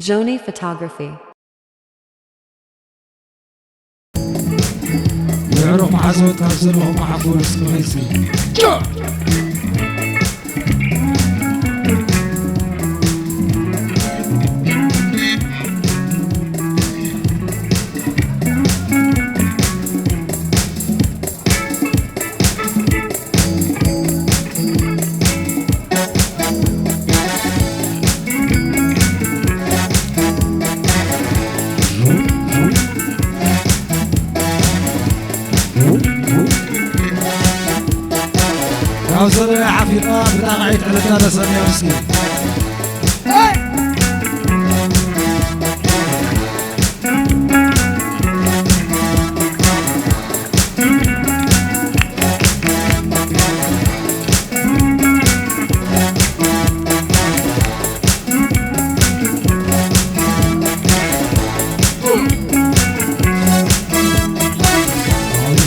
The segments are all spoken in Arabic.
Joni Photography. يعرف معزود تنزلهم مع فولس كويسي عاوزة يا عفيفة بتاعت على ثلاثة ثانية مسكين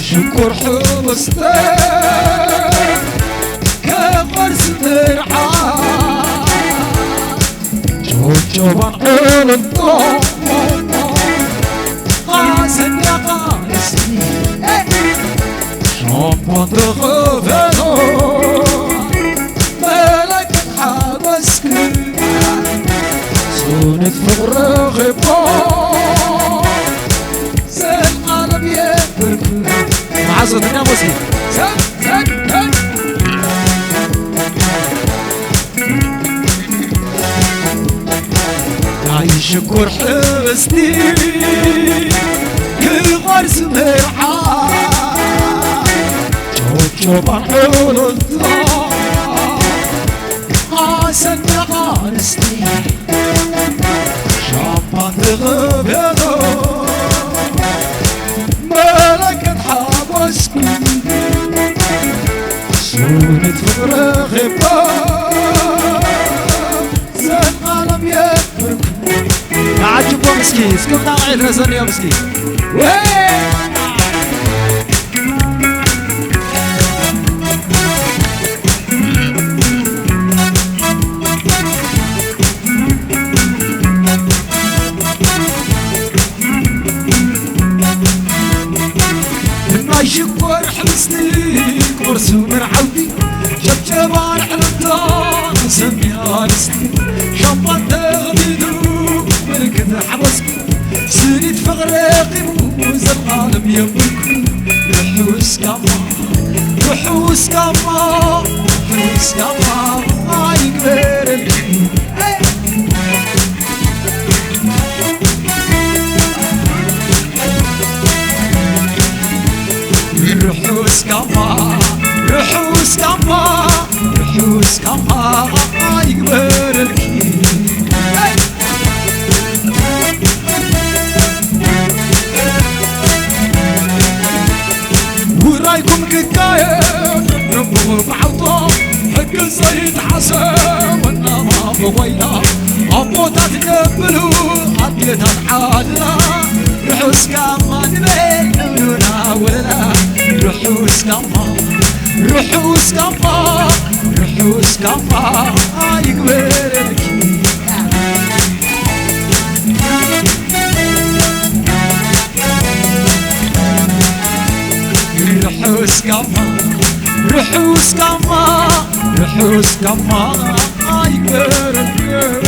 شكر حمستين جوبان قول الضوء قاسم يا قاسم شوبان تغفلو مالك حبسك سونت فغر غبان سن قلب يبرك معزة يا مسلم شكر حبستي كل غرس مرحان جوبان حول الضوء قاسم يا غارستي شابان تغبيضو مالك حبسك سونت فقر غبان زين قلم يبرك عجبوا مسكين سكت طاعي الرسل يا مسكين ما يشكر حمستي كبرسو من عودي شبشبان حلطان سميها نستي شبان تغبيدو ملكت حبسك سنيت فغريقي موز العالم يملك رحوس كما رحوس كما رحوس كما ما يقبل رحوس كما رحوس كما رحوس كما ما يقبل الكيل ورايكم كتاية ربو بعضا حق الزيت حسن وانا ما بوينا عموتا تقبلوا عديتا حالنا رحوس كما نبيلونا ولا رحوس كما رحوس كما رحوس كما يقبل الكيل رحوس كما رحوس كما رحوس كما يقبل الكيل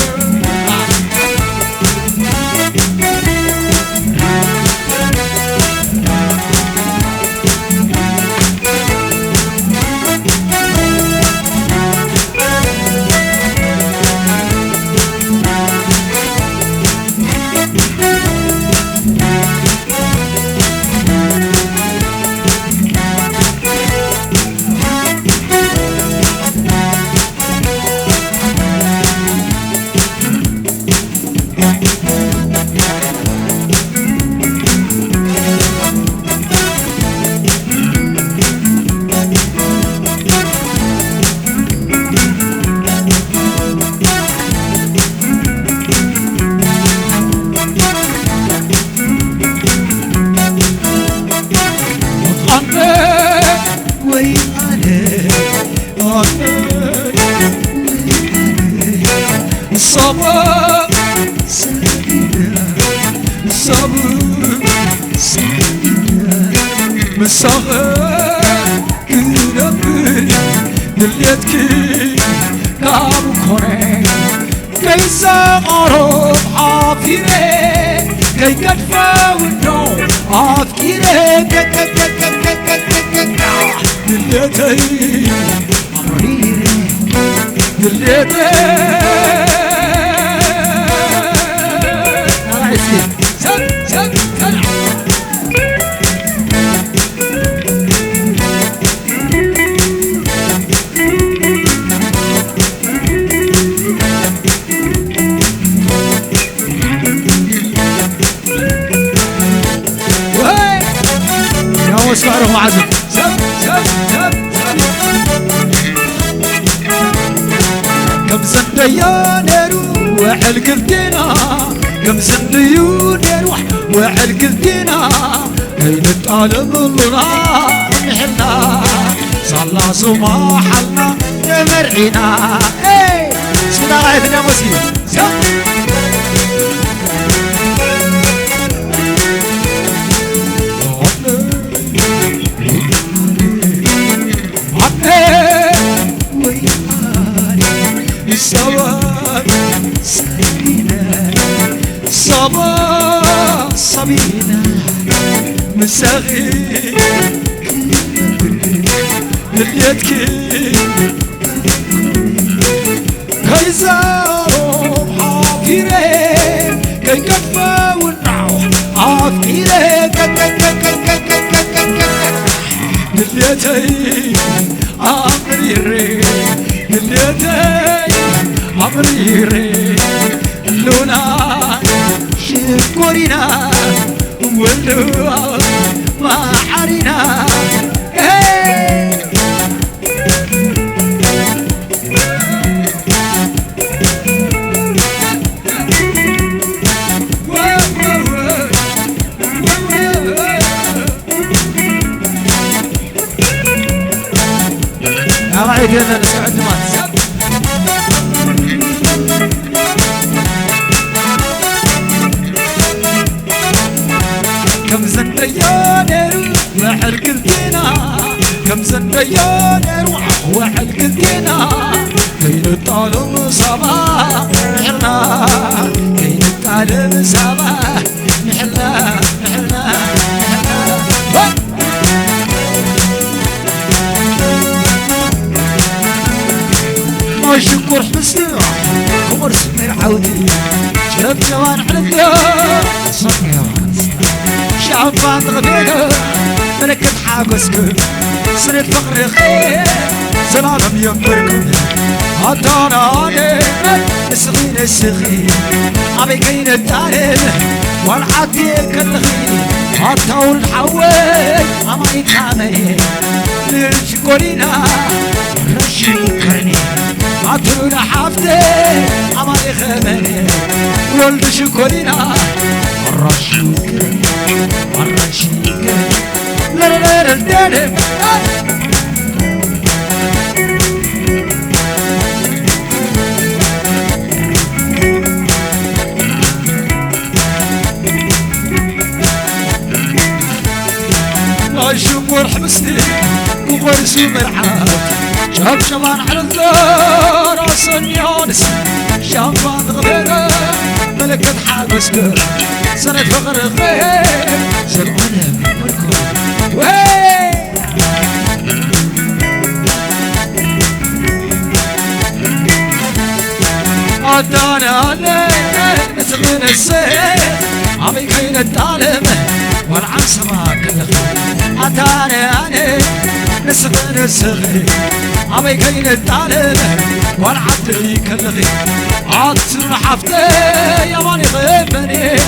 دليتكي كابو كوري كيسا غروب عافيري كي كتفا والنوم عافيري دليتي عمريري دليتي اسمعوا معزم كم زنديان يروح القلتنا كم زنديون يروح وحلقلتنا كي نتعلم لنا نحنا صلى صباحنا مرعينا ايه سيدا غايتنا مسيح صبينا مساغي لليدكي كيزارو حافيري كي كفا ونعو عافيري لليدي عمريري لليدي عمريري لونا شكورنا ولو ما حرينا راعي ديالنا نسعد ما كم زنديان وحل كلتنا كم زنديان وحل كلتنا كي نتعلم صباح نحلنا كي نتعلم صباح نحلنا ما شكر حبسنا كمر سمير عودي شرب جوان على الدار صنيع شعبان غبينا ملكة حاقسكم سنة فقر خير زلالم ينبركم عطانا عليك السخين السخين عمي كين التعلم والعطي كالخين عطاول الحوال عما يتعمل للشكولينا رشيكرني عطونا حافتي عما يخمني ولد شكولينا رشيكرني لا لا لا لا لا لا شمر حبسني وغرسي مرحب شاب شبان على الدار عصني عونس شابان غبينا ملكة حابسك سنة فقر خير زرعنا مركب عدانا عليك نسغين السيد عمي كين التعلم والعن سماك الخير عدانا عليك نسغين السغير عمي كين التعلم والعدي كالغير عطنا حفتي يا ماني غيبني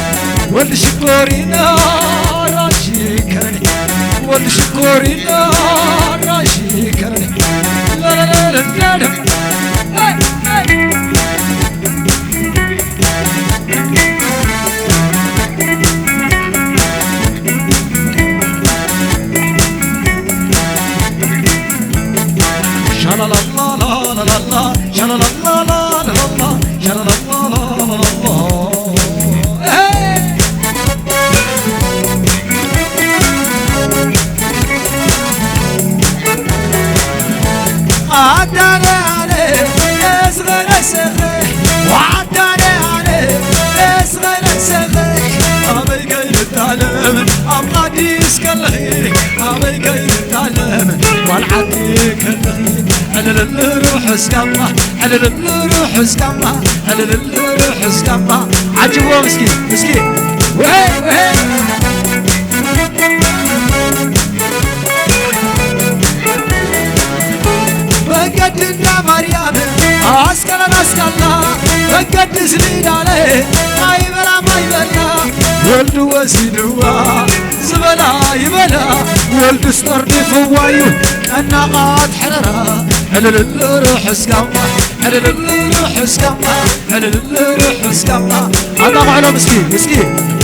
واللي شكورينا راشي كرني واللي شكورينا راشي كرني لا لا لا لا لا شلا لا لا لا لا لا شلا لا لا لا لا شلا لا لا لا لا عداني عليه يصغر السخي وعداني عليه يصغر السخي أبي كيل التعلم أبغى يسكلغي أبي كيل التعلم والعدي كلغي على الروح اسكما على الروح اسكما على الروح اسكما عجبوا مسكين مسكين وهي وهي بقدنا مريم اسكلا مسكلا بقد سنين عليه ما يبلا ما يبلا ولد وسيدوا زبلا يبلا ولد استرد فوايو انا قاد حررا على الروح اسكما على الروح اسكما على الروح اسكما هذا على مسكين مسكين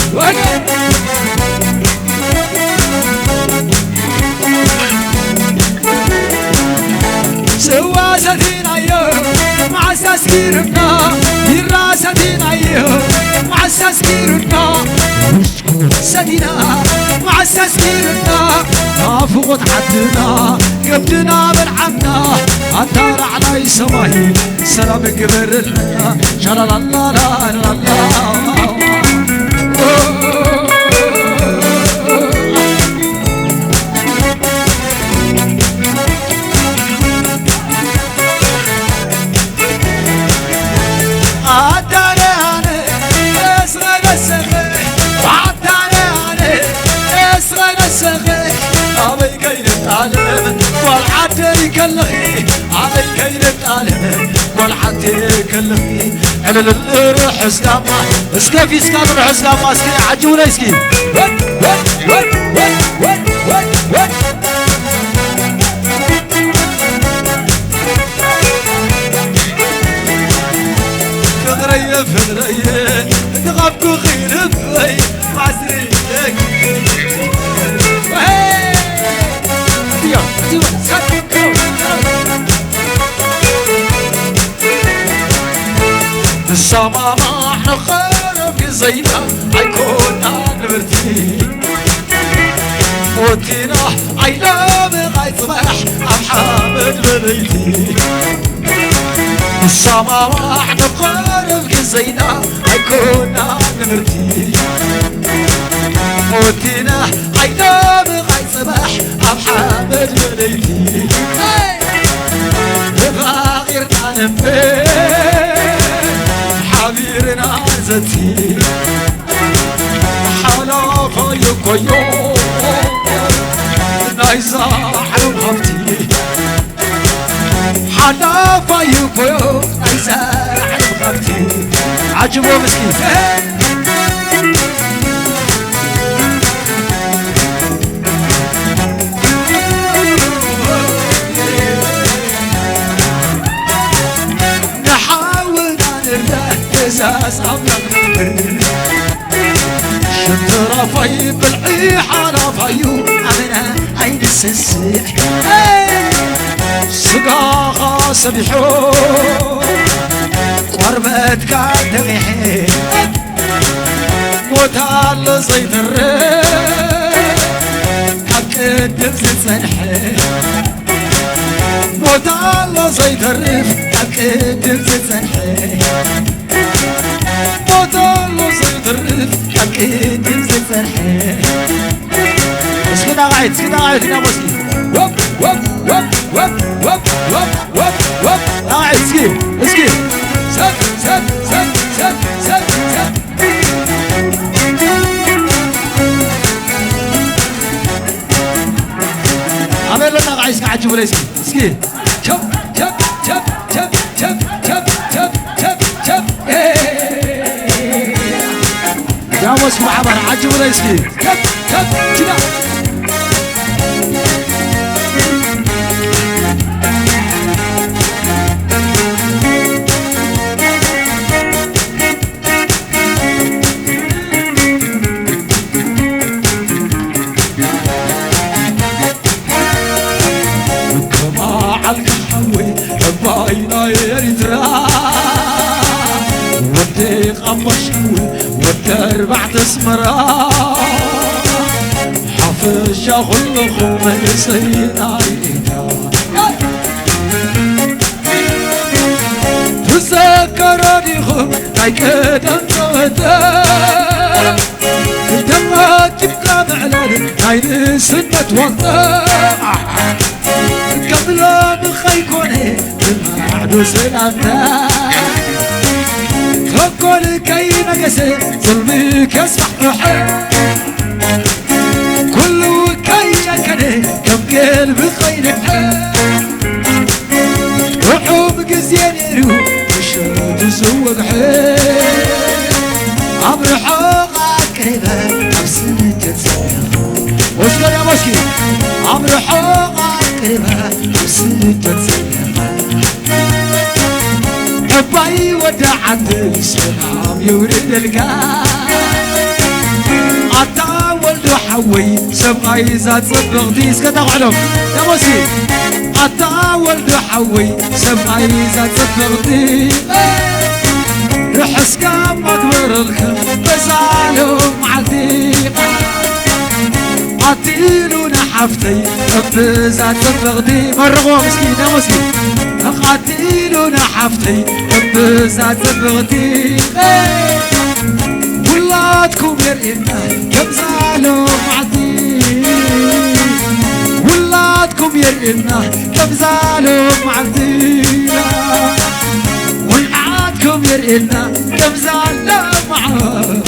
سواستين ايوه مع ساسكيرنا يراستين ايوه مع ساسكيرنا سدينا مع ساسكيرنا فوق عدنا قبدنا بالعنا عطار على سماهي سلام كبر لنا شلا لا لا لا لا والعدي كلغي علي كيل التعلم والعدي كلغي على الروح اسكاما اسكافي اسكاما روح اسكاما اسكي عجونا اسكي فغرية فغرية تغابكو خير بي معسريك السما ما احنا خارب في زينا عيكونا نبرتي موتينا عينا بغاية صباح عم حامد ببيتي السما ما احنا خارب في زينا عيكونا نبرتي موتينا عينا بغاية صباح عم حامد ببيتي بغيرنا نبي حبيرنا زتي حلا فايو كيو نايزا حلو خفتي حلا فايو كيو نايزا حلو خفتي عجبوا مسكين اساس عمرك شد رفاي بالعيحة رفايو عمنا عين السسيح سقاخة سبحو قربت كاتغيحي موتال زيت الريح حق الدبز تسنحي موتال زيت الريح حق الدبز تسنحي موتالو زيت الريف أكيد يمزل فرحي بس كده قاعد هنا مسكي وب وب وب وب وب وب وب وب قاعد اسكي سد سد سد سد سد سد عمل لنا قاعد قاعد جوا ليسكي اسكي شب شب شب شب شب شب شب شب شب يا مسمع عمر عجب ريسكي كب كب كده كما عالقحوي باينا يريترا ودي قمشوي والتربع تسمرا حافظ شغل خميسين عيدا قدم توتا دمها جبنا معلان هاي سنة وطا قبل من خيكوني بالمعدو سلامتا كل كي نقسي ظلمك يسمح روحي كله كي يكني كم قلب خير روحو بقزين يرو مشهد سوق حيل عمر حوقع قريبا عبسنة تتسلق وشكر يا مشكي عمر حوقع قريبا عبسنة تتسلق حباي ودعت سلام يورد القاع عطا ولد حوي سبقاي زاد صدق ديس كتقعدهم يا موسي عطا ولد حوي سبقاي زاد صدق ديس رحس كام اكبر الخم بزعلهم عالديقة عطيلو نحفتي بزاد صدق ديس مرغوا مسكين يا موسي قاتلو نحفتي بزاد صدقتي ولادكم يرئنا كم زالوا معدي ولادكم يرئنا كم زالوا معدي ولادكم يرئنا كم زالوا معدي